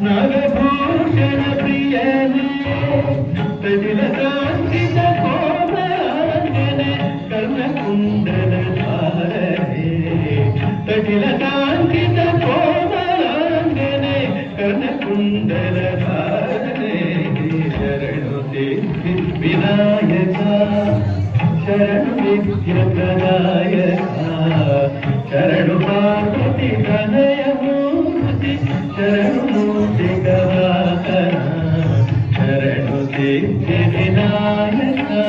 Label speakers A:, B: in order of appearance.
A: Nagabhushan प्रियने तजिलकांचित कोमलांगने कर्णकुंडल धारणे तजिलकांचित कोमलांगने कर्णकुंडल धारणे शरणु सिद्धि Vinayaka शरणु विद्याप्रदायका शरणु Parvati तनय मूर्ति शरणु मूर्ति गवाहना शरणु सिद्धि Vinayaka